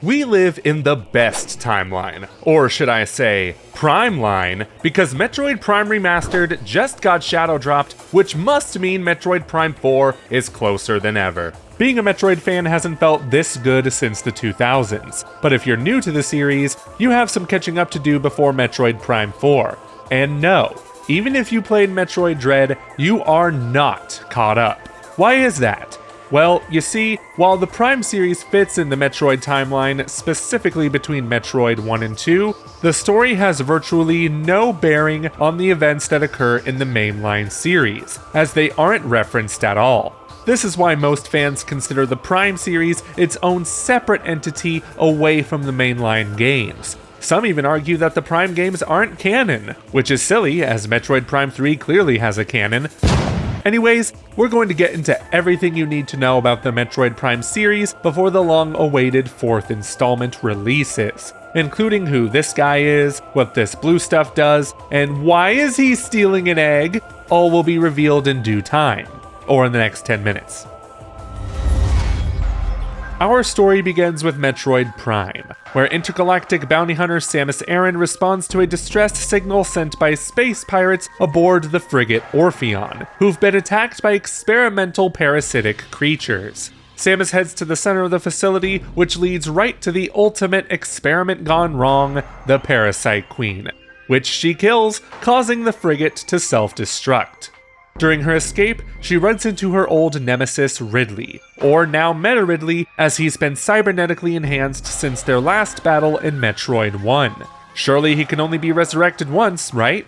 We live in the best timeline, or should I say, Prime line, because Metroid Prime Remastered just got shadow dropped, which must mean Metroid Prime 4 is closer than ever. Being a Metroid fan hasn't felt this good since the 2000s, but if you're new to the series, you have some catching up to do before Metroid Prime 4. And no, even if you played Metroid Dread, you are not caught up. Why is that? Well, you see, while the Prime series fits in the Metroid timeline, specifically between Metroid 1 and 2, the story has virtually no bearing on the events that occur in the mainline series, as they aren't referenced at all. This is why most fans consider the Prime series its own separate entity away from the mainline games. Some even argue that the Prime games aren't canon, which is silly, as Metroid Prime 3 clearly has a canon. Anyways, we're going to get into everything you need to know about the Metroid Prime series before the long-awaited 4th installment releases, including who this guy is, what this blue stuff does, and why is he stealing an egg. All will be revealed in due time, or in the next 10 minutes. Our story begins with Metroid Prime, where intergalactic bounty hunter Samus Aran responds to a distress signal sent by space pirates aboard the frigate Orpheon, who've been attacked by experimental parasitic creatures. Samus heads to the center of the facility, which leads right to the ultimate experiment gone wrong, the Parasite Queen, which she kills, causing the frigate to self-destruct. During her escape, she runs into her old nemesis Ridley, or now Meta Ridley, as he's been cybernetically enhanced since their last battle in Metroid 1. Surely he can only be resurrected once, right?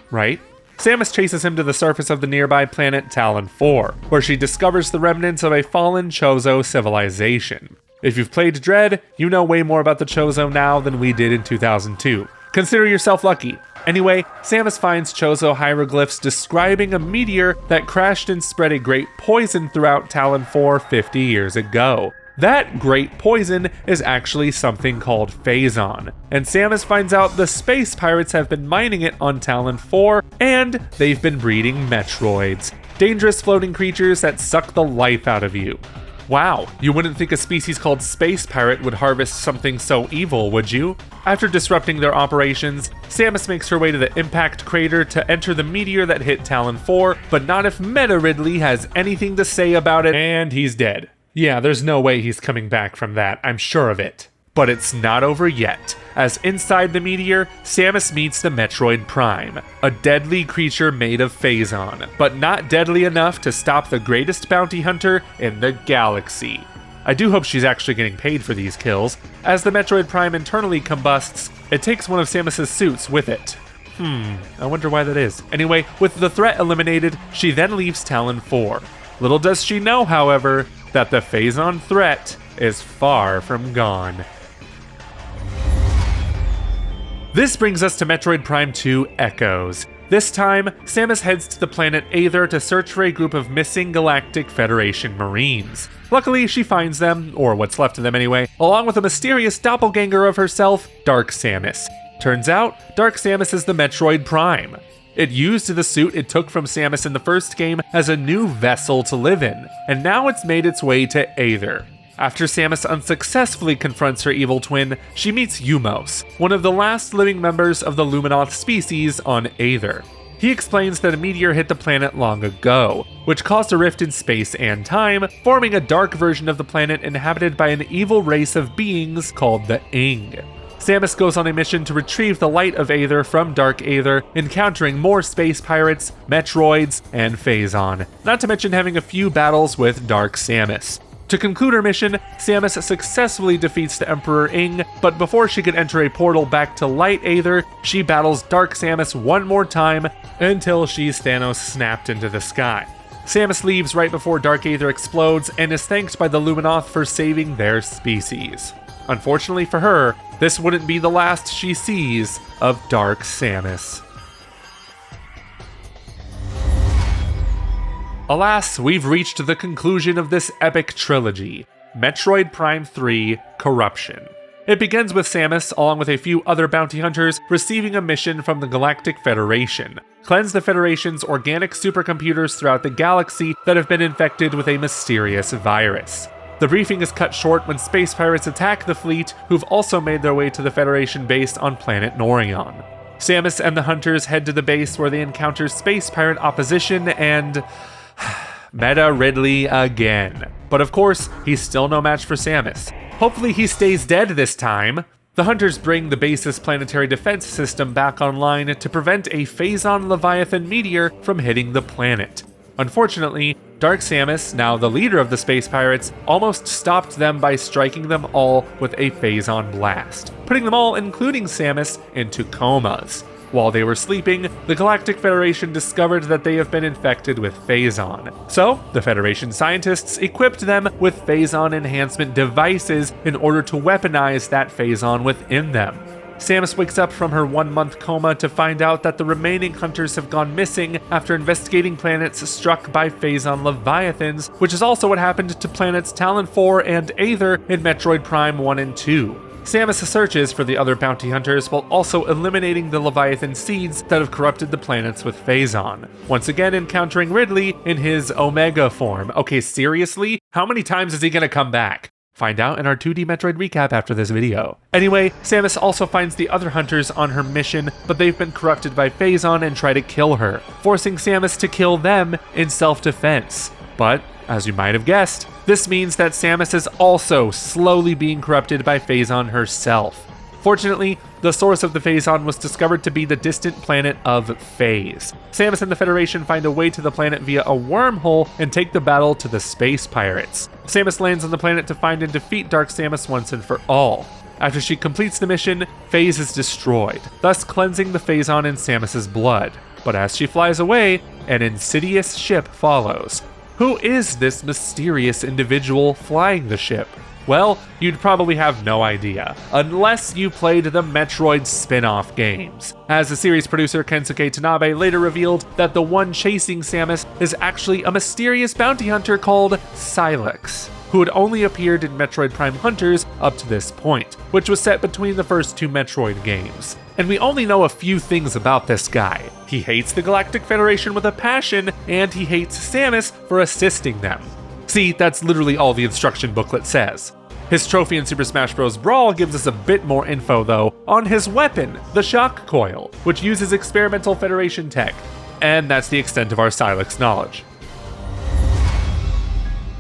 Right? Samus chases him to the surface of the nearby planet Talon 4, where she discovers the remnants of a fallen Chozo civilization. If you've played Dread, you know way more about the Chozo now than we did in 2002. Consider yourself lucky. Anyway, Samus finds Chozo hieroglyphs describing a meteor that crashed and spread a great poison throughout Talon 4 50 years ago. That great poison is actually something called Phazon, and Samus finds out the space pirates have been mining it on Talon 4, and they've been breeding Metroids, dangerous floating creatures that suck the life out of you. Wow, you wouldn't think a species called Space Pirate would harvest something so evil, would you? After disrupting their operations, Samus makes her way to the impact crater to enter the meteor that hit Talon 4, but not if Meta Ridley has anything to say about it, and he's dead. Yeah, there's no way he's coming back from that, I'm sure of it. But it's not over yet, as inside the meteor, Samus meets the Metroid Prime, a deadly creature made of Phazon, but not deadly enough to stop the greatest bounty hunter in the galaxy. I do hope she's actually getting paid for these kills. As the Metroid Prime internally combusts, it takes one of Samus's suits with it. I wonder why that is. Anyway, with the threat eliminated, she then leaves Talon 4. Little does she know, however, that the Phazon threat is far from gone. This brings us to Metroid Prime 2 Echoes. This time, Samus heads to the planet Aether to search for a group of missing Galactic Federation Marines. Luckily, she finds them, or what's left of them anyway, along with a mysterious doppelganger of herself, Dark Samus. Turns out, Dark Samus is the Metroid Prime. It used the suit it took from Samus in the first game as a new vessel to live in, and now it's made its way to Aether. After Samus unsuccessfully confronts her evil twin, she meets Umos, one of the last living members of the Luminoth species on Aether. He explains that a meteor hit the planet long ago, which caused a rift in space and time, forming a dark version of the planet inhabited by an evil race of beings called the Ing. Samus goes on a mission to retrieve the light of Aether from Dark Aether, encountering more space pirates, Metroids, and Phazon, not to mention having a few battles with Dark Samus. To conclude her mission, Samus successfully defeats the Emperor Ing, but before she can enter a portal back to Light Aether, she battles Dark Samus one more time until she's Thanos snapped into the sky. Samus leaves right before Dark Aether explodes and is thanked by the Luminoth for saving their species. Unfortunately for her, this wouldn't be the last she sees of Dark Samus. Alas, we've reached the conclusion of this epic trilogy, Metroid Prime 3 Corruption. It begins with Samus, along with a few other bounty hunters, receiving a mission from the Galactic Federation. Cleanse the Federation's organic supercomputers throughout the galaxy that have been infected with a mysterious virus. The briefing is cut short when space pirates attack the fleet, who've also made their way to the Federation base on planet Norion. Samus and the hunters head to the base where they encounter space pirate opposition and Meta Ridley again. But of course, he's still no match for Samus. Hopefully he stays dead this time. The hunters bring the base's planetary defense system back online to prevent a Phazon Leviathan meteor from hitting the planet. Unfortunately, Dark Samus, now the leader of the space pirates, almost stopped them by striking them all with a Phazon blast, putting them all, including Samus, into comas. While they were sleeping, the Galactic Federation discovered that they have been infected with Phazon. So, the Federation scientists equipped them with Phazon enhancement devices in order to weaponize that Phazon within them. Samus wakes up from her 1-month coma to find out that the remaining hunters have gone missing after investigating planets struck by Phazon Leviathans, which is also what happened to planets Talon 4 and Aether in Metroid Prime 1 and 2. Samus searches for the other bounty hunters while also eliminating the Leviathan seeds that have corrupted the planets with Phazon. Once again encountering Ridley in his Omega form. Okay, seriously? How many times is he gonna come back? Find out in our 2D Metroid recap after this video. Anyway, Samus also finds the other hunters on her mission, but they've been corrupted by Phazon and try to kill her, forcing Samus to kill them in self-defense. But, as you might have guessed, this means that Samus is also slowly being corrupted by Phazon herself. Fortunately, the source of the Phazon was discovered to be the distant planet of Phase. Samus and the Federation find a way to the planet via a wormhole and take the battle to the space pirates. Samus lands on the planet to find and defeat Dark Samus once and for all. After she completes the mission, Phase is destroyed, thus cleansing the Phazon in Samus's blood. But as she flies away, an insidious ship follows. Who is this mysterious individual flying the ship? Well, you'd probably have no idea, unless you played the Metroid spin-off games, as the series producer Kensuke Tanabe later revealed that the one chasing Samus is actually a mysterious bounty hunter called Sylux, who had only appeared in Metroid Prime Hunters up to this point, which was set between the first two Metroid games. And we only know a few things about this guy. He hates the Galactic Federation with a passion, and he hates Samus for assisting them. See, that's literally all the instruction booklet says. His trophy in Super Smash Bros. Brawl gives us a bit more info though on his weapon, the Shock Coil, which uses experimental Federation tech. And that's the extent of our Sylux knowledge.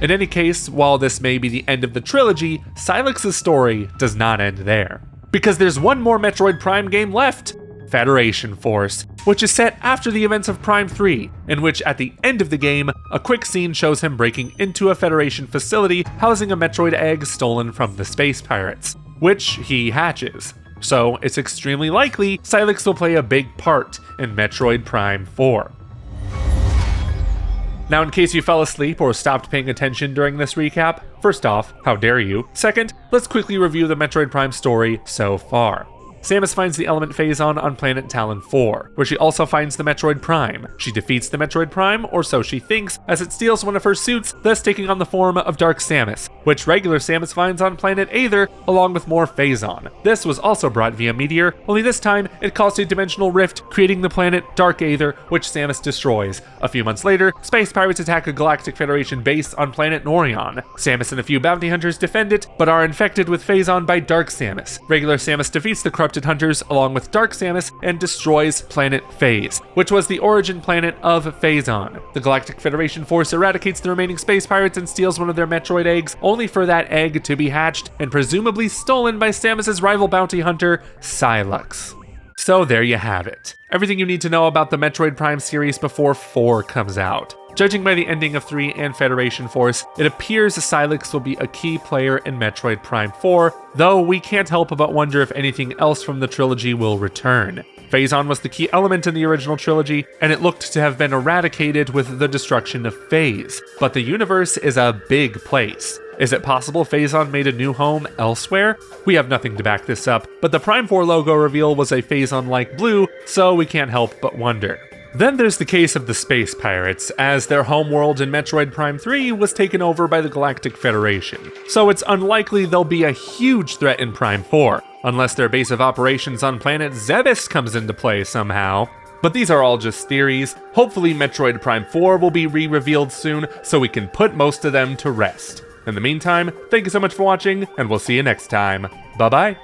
In any case, while this may be the end of the trilogy, Sylux's story does not end there. Because there's one more Metroid Prime game left, Federation Force, which is set after the events of Prime 3, in which at the end of the game, a quick scene shows him breaking into a Federation facility housing a Metroid egg stolen from the space pirates, which he hatches. So it's extremely likely Sylux will play a big part in Metroid Prime 4. Now, in case you fell asleep or stopped paying attention during this recap, first off, how dare you? Second, let's quickly review the Metroid Prime story so far. Samus finds the element Phazon on planet Talon 4, where she also finds the Metroid Prime. She defeats the Metroid Prime, or so she thinks, as it steals one of her suits, thus taking on the form of Dark Samus, which regular Samus finds on planet Aether, along with more Phazon. This was also brought via meteor, only this time it caused a dimensional rift, creating the planet Dark Aether, which Samus destroys. A few months later, space pirates attack a Galactic Federation base on planet Norion. Samus and a few bounty hunters defend it, but are infected with Phazon by Dark Samus. Regular Samus defeats the corrupted hunters along with Dark Samus and destroys planet Phase, which was the origin planet of Phazon. The Galactic Federation force eradicates the remaining space pirates and steals one of their Metroid eggs, only for that egg to be hatched and presumably stolen by Samus's rival bounty hunter, Sylux. So there you have it. Everything you need to know about the Metroid Prime series before 4 comes out. Judging by the ending of 3 and Federation Force, it appears Sylux will be a key player in Metroid Prime 4, though we can't help but wonder if anything else from the trilogy will return. Phazon was the key element in the original trilogy, and it looked to have been eradicated with the destruction of Phase. But the universe is a big place. Is it possible Phazon made a new home elsewhere? We have nothing to back this up, but the Prime 4 logo reveal was a Phazon-like blue, so we can't help but wonder. Then there's the case of the space pirates, as their homeworld in Metroid Prime 3 was taken over by the Galactic Federation. So it's unlikely they'll be a huge threat in Prime 4, unless their base of operations on planet Zebes comes into play somehow. But these are all just theories. Hopefully Metroid Prime 4 will be re-revealed soon, so we can put most of them to rest. In the meantime, thank you so much for watching, and we'll see you next time. Bye bye!